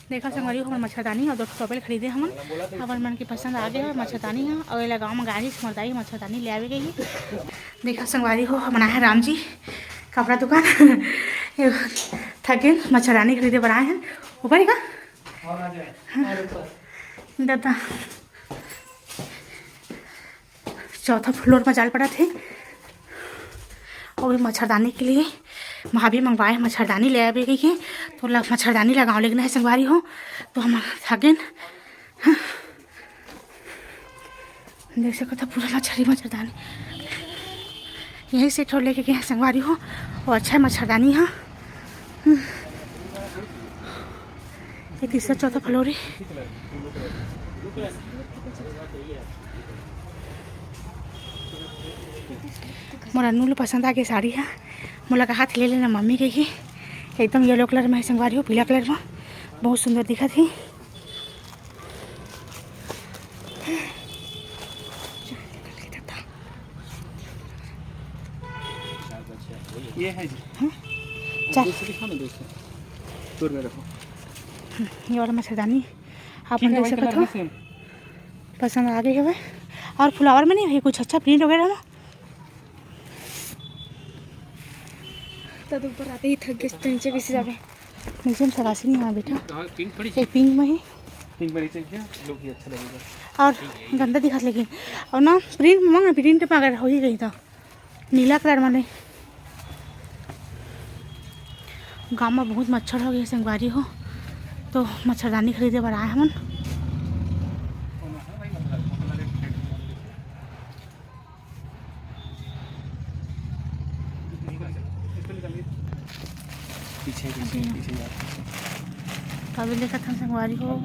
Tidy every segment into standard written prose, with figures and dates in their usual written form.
देखा संगवारी हमारे मच्छरदानी और 2 टॉवेल खरीदे हमन हमार मन की पसंद आ गया मच्छरदानी है और ये गाँव में गाड़ी समझदारी मच्छरदानी ले आवे गई। देखा संगवारी हो बना है राम जी कपड़ा दुकान थके मच्छरदानी खरीदे बनाए हैं ऊपर ही का दादा 4था फ्लोर पर जाल पड़ा थे और मच्छरदानी के लिए भाभी मंगवाए मच्छरदानी ले आवे गई है तो मच्छरदानी लगाओ लेकिन है संगवारी हो तो हम थके देख सको था पूरा मच्छरदानी यही से ठोर लेके गए संगवारी हो और अच्छा है मच्छरदानी हाँ। ये 3रा 4था फ्लोर है। मोरा नूल पसंद आ गई साड़ी है मोला का हाथ ले लेना मम्मी के ही एकदम येलो कलर में संगवारी हो पीला कलर में बहुत सुंदर दिखा थी। ये है ये वाला मच्छरदानी आप देख सकते हो पसंद आ गई है और फ्लावर में नहीं है कुछ अच्छा प्रिंट वगैरह ना तब ऊपर आते ही थक गए तो नीचे कैसे जावे नीचे में सगासी नहीं है बेटा एक पिंक में ही अच्छा लगेगा और गंदा दिखा लेकिन और ना प्रिंट मांग प्रिंट में अगर हो ही गई था नीला कलर में गाँव में बहुत मच्छर हो गया संगवारी हो तो मच्छरदानी खरीदे बर आए हमन अभी देखा था संगवारी हो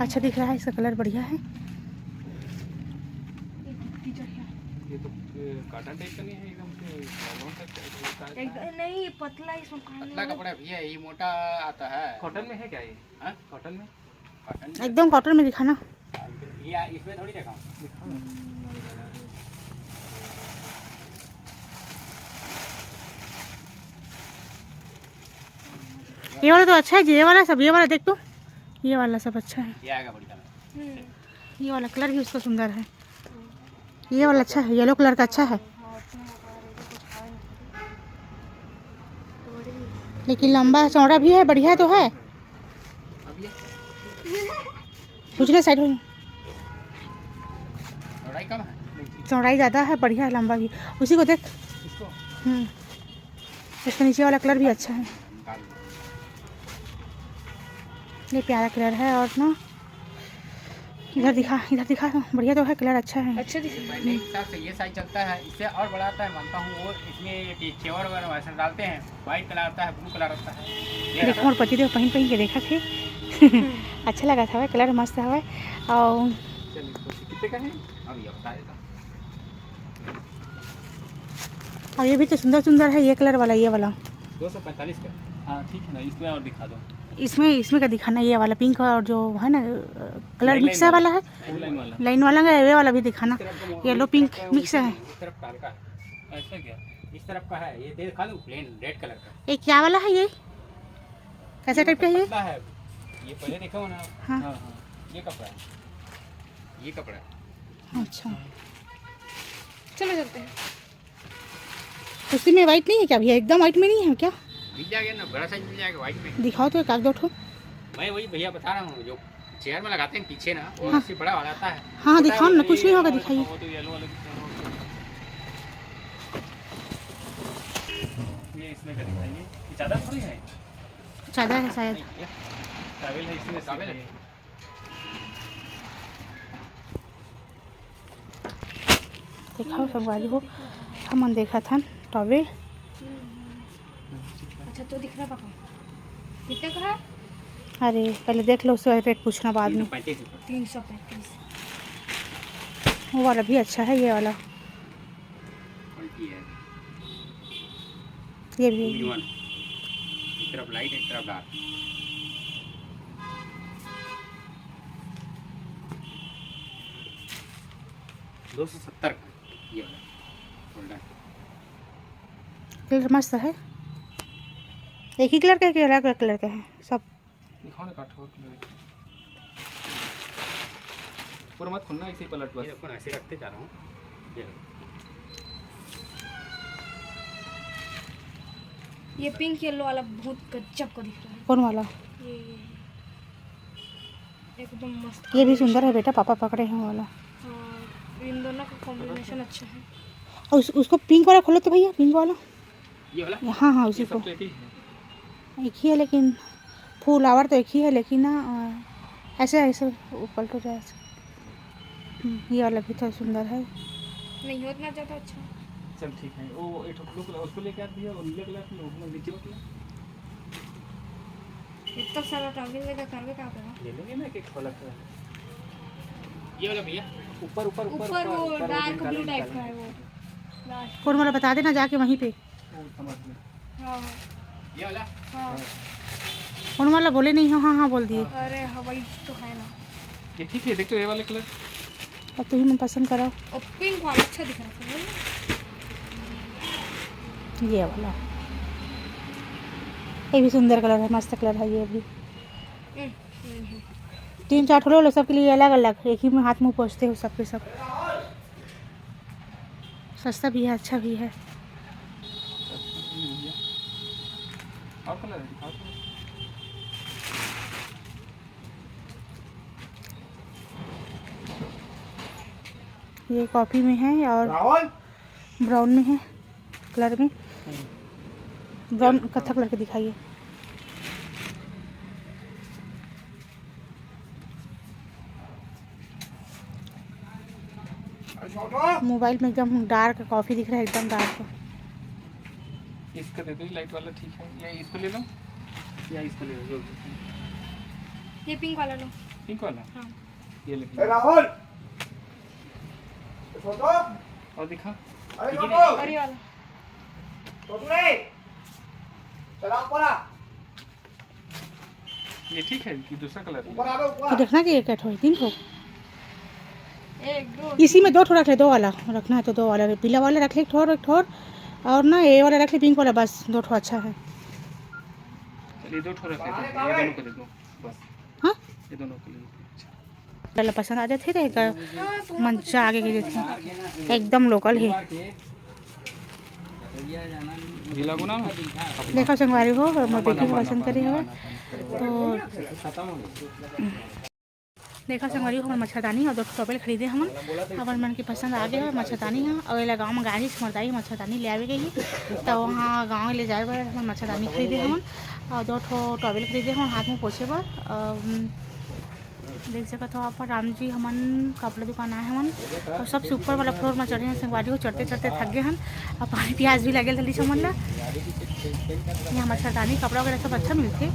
अच्छा दिख रहा है इसका कलर बढ़िया है। ये तो कॉटन टाइप का नहीं है एकदम नहीं पतला इसमें पतला कपड़ा भैया ये मोटा आता है। कॉटन में है क्या ये कॉटन में एकदम कॉटन में दिखा ना ये इसमें थोड़ी दिखाऊं ये वाला तो अच्छा है ये वाला सब ये वाला देख तो ये वाला सब अच्छा है ये आएगा बढ़िया ये वाला कलर भी उसका सुंदर है ये वाला अच्छा है येलो कलर का अच्छा है लेकिन लंबा चौड़ा भी है बढ़िया तो है पिछले साइड में चौड़ाई कम है चौड़ाई ज़्यादा है बढ़िया है लंबा भी उसी को देख इसका नीचे वाला कलर भी अच्छा है ये प्यारा कलर है और ना इधर दिखा बढ़िया तो है कलर अच्छा है अच्छा महीने के हिसाब से ये साइज चलता है इससे और बड़ा आता है मानता हूँ वो इसमें चेवर वगैरह वैसे डालते हैं वाइट कलर आता है ब्लू कलर आता है देखो और पति देव पहन के देखा थे अच्छा लगा था कलर मस्त है और कितने का है अब ये बता देता और ये भी तो सुंदर है ये कलर वाला ये वाला 245 का। हाँ ठीक है ना इसमें और दिखा दो इसमें का दिखाना ये वाला पिंक और जो है ना कलर मिक्स है वाला है लाइन वाला है ये वाला भी दिखाना येलो पिंक मिक्स है इस तरफ का हल्का ऐसा क्या इस तरफ का है ये दिखा दूं प्लेन रेड कलर का ये क्या वाला है ये कैसा टाइप का पतला है ये पहले देखा हो ना हाँ हाँ ये कपड़ा है ये कपड़ा है अच्छा चलो चलते हैं उसी में वाइट नहीं है क्या भैया एकदम वाइट में नहीं है क्या मिल जाएगा ना बड़ा साइज मिल जाएगा व्हाइट में दिखाओ तो एक आध दो ठो मैं वही भैया बता रहा हूँ जो चेयर में लगाते हैं पीछे ना वो हाँ। उससे बड़ा वाला आता है हाँ दिखाओ ना कुछ नहीं होगा दिखाइए वो तो येलो वाला ये इसमें का दिखाइए ये चादर थोड़ी है चादर है शायद टॉवेल है इसमें टॉवेल है। दिखाओ सब वाली हो हमन देखा था टॉवेल अच्छा तो दिख रहा पापा कितने का है अरे पहले देख लो उससे रेट पूछना बाद में 335 वो वाला भी अच्छा है ये वाला क्वालिटी है ये भी एक तरफ लाइट एक तरफ डार्क 270 का ये वाला गोल्डन कलर मस्त है। एक ही कलर का है कि अलग अलग कलर का है सब? दिखाओ ना काठो पूरा मत खुलना, इसी पलट बस। ये देखो ना, ऐसे रखते जा रहा हूँ। ये ये पिंक येलो वाला बहुत गजब का दिख रहा है। कौन वाला? ये एकदम मस्त। ये भी सुंदर है बेटा, पापा पकड़े हैं वाला। हाँ, इन दोनों का कॉम्बिनेशन अच्छा है। और उसको पिंक वाला खोलो तो भैया, पिंक वाला। ये वाला हाँ हाँ उसी ये को। सब तो एक ही है। एक ही है लेकिन फ्लावर तो एक ही है, लेकिन ना ऐसे ऐसे ऊपर तो जाए। ये वाला भी तो सुंदर है। नहीं हो इतना ज़्यादा अच्छा। चल ठीक है। वो एक ब्लू कलर उसको लेके आ दिया, और नीले कलर में वो नीचे वाला इतना सारा टॉवल लेकर करवे का पड़ा। ले लेंगे ना, एक खोला कर। ये वाला भैया, ऊपर ऊपर ऊपर वो डार्क ब्लू टाइप का है वो। लास्ट। कौन वाला बता देना जाके वहीं पे। समझ में। हाँ ये वाला हाँ। कौन वाला बोले नहीं हो? हाँ हाँ बोल दिए। अरे हवाई तो है ना। ये ठीक है, देख तो ये वाले कलर। अब तुम ही मन पसंद करो। और पिंक वाला अच्छा दिख रहा है। ये वाला, ये भी सुंदर कलर है, मस्त कलर है ये भी। 3-4 ठोले वाले सबके लिए अलग अलग, एक ही में हाथ मुंह पोंछते हो सबके सब। सस्ता भी है, अच्छा भी है। और कलर है, दिखाओ तो। ये कॉफी में है और ब्राउन में है, कलर में ब्राउन कत्था कलर के दिखाइए। मोबाइल में एकदम डार्क कॉफी दिख रहा है, एकदम डार्क। इसका दे दो, लाइट वाला ठीक है। या इसको ले लो, या इसको ले लो। ये पिंक वाला लो। पिंक वाला? हाँ। ये ले राहुल और दिखा। और ये वाला। ये ठीक है कि दूसरा कलर है? तो देखना कि एक ठो 3 ठो, एक दो। इसी में 2 ठो रख ले, 2 वाला रखना है तो 2 वाला, पीला वाला रख ले एक ठो, और ना ये वाला रख ले पिंक वाला, बस 2 ठो अच्छा है। चलिए 2 ठो रख लेते हैं, ये दोनों को दे दो बस। हाँ ये दोनों को ले लो। वाला पसंद आ जाते थे, मंचा आगे के थे, एकदम लोकल है। जिला गुना में देखो संगवारी हो, मोर बेटी को पसंद करी हो तो देखा संगवारी हो, हमारे मच्छरदानी और 2 टॉवल खरीदे हमन। हमारे मन की पसंद आ गया मच्छरदानी है, और ये गाँव में गाड़ी से मरदाई मच्छरदानी ले आवे गई, तो वहाँ गाँव ले जाए बर हम मच्छरदानी खरीदे हमन, और 2 टॉवल खरीदे हमन हाथ में पोछे बर। देख सकते हो आप, राम जी हमन कपड़ा दुकान आए हमन, और सबसे ऊपर वाला फ्लोर में चढ़े हैं संगवारी हो। चढ़ते चढ़ते थक गए हम, और पानी प्याज भी लगे जल्दी समझ ला। यहाँ मच्छरदानी कपड़ा वगैरह सब अच्छा मिलते।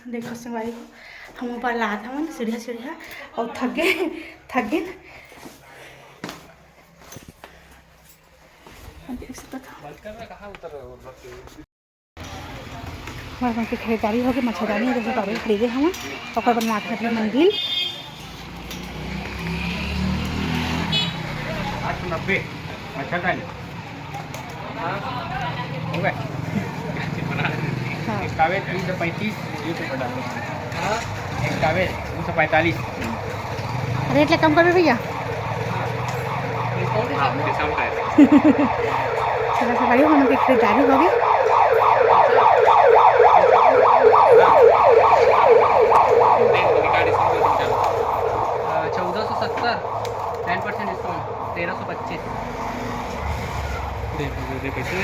देखो संगवारी हो, हम ऊपर ला था मन सीढ़िया और थक गए। देख सकते हो हमारे मन की खरीदारी हो गई, मच्छरदानी जैसे टॉवल खरीदे हम, और बनवा के अपने मंदिर 890 मच्छरदानी हो गए। हाँ। एक कावेज 335 यूट्यूब पर डालते हैं। एक कावेज 245। रेट ले कम कर भैया। डिस्काउंट है। चलो संगवारी हो, मन की खरीदारी हो गई। $1470 10% डिस्काउंट 1325। दे कैसे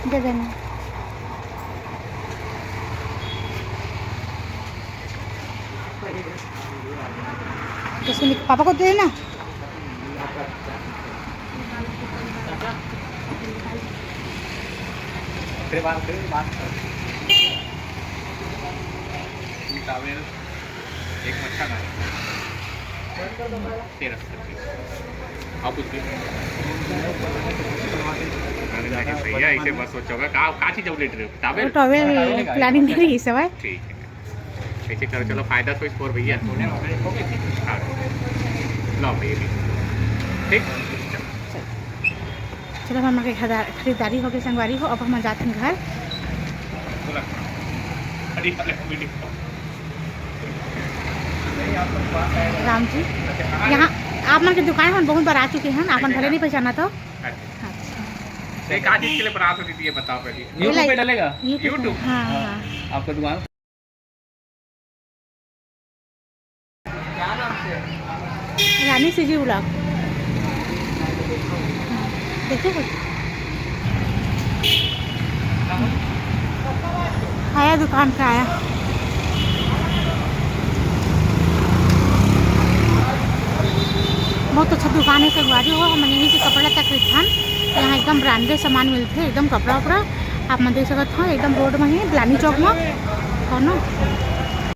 दे देना। इसमें पापा को दे देना। फिर बात टावेल एक मच्छरदानी 1325। आप कुछ भैया इसे बस सोचोगे का चीज जब लेट रहे हो टावेल टॉवल प्लानिंग नहीं रही सब है। ठीक है ऐसे करो, चलो फायदा तो इस पर भैया। लो भाई ये भी ठीक। चलो हमारे खरीदारी हो गई संगवारी हो, अब हम जाते हैं घर। बोला अरे वीडियो राम जी यहाँ आप मन की दुकान हम बहुत बार आ चुके हैं, आप मन भले नहीं पहचाना तो। अच्छा एक आज इसके लिए बना तो दीजिए, बताओ पहले। यूट्यूब पे डालेगा YouTube? हाँ हाँ आपका दुकान। रानी सीजी ब्लॉग देखो आया दुकान पे आया। बहुत अच्छा दुकान है संगवारी हो, हम यहीं से कपड़ा तक खरीदथन। यहाँ एकदम ब्रांडेड सामान मिलते, एकदम कपड़ा उपड़ा आप मन देख सकत हो, एकदम रोड में ही ग्लानी चौक में हो ना।